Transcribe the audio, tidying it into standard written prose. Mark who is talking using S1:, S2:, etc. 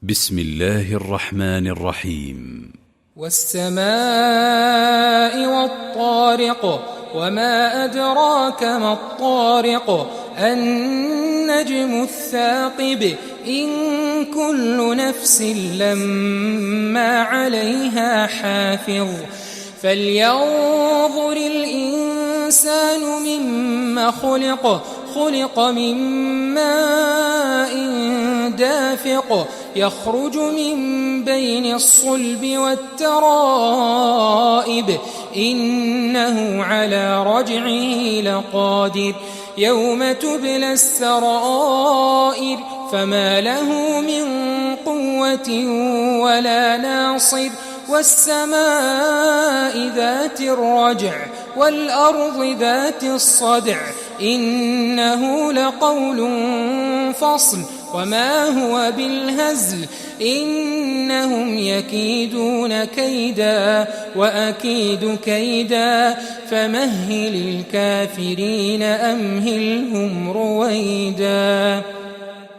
S1: بسم الله الرحمن الرحيم.
S2: والسماء والطارق وما أدراك ما الطارق النجم الثاقب إن كل نفس لما عليها حافظ فلينظر الإنسان مما خلق من ماء دافق يخرج من بين الصلب والترائب إنه على رجعه لقادر يوم تبلى السرائر فما له من قوة ولا ناصر والسماء ذات الرجع والأرض ذات الصدع إنه لقول فصل وما هو بالهزل إنهم يكيدون كيدا وأكيد كيدا فمهل الكافرين أمهلهم رويدا.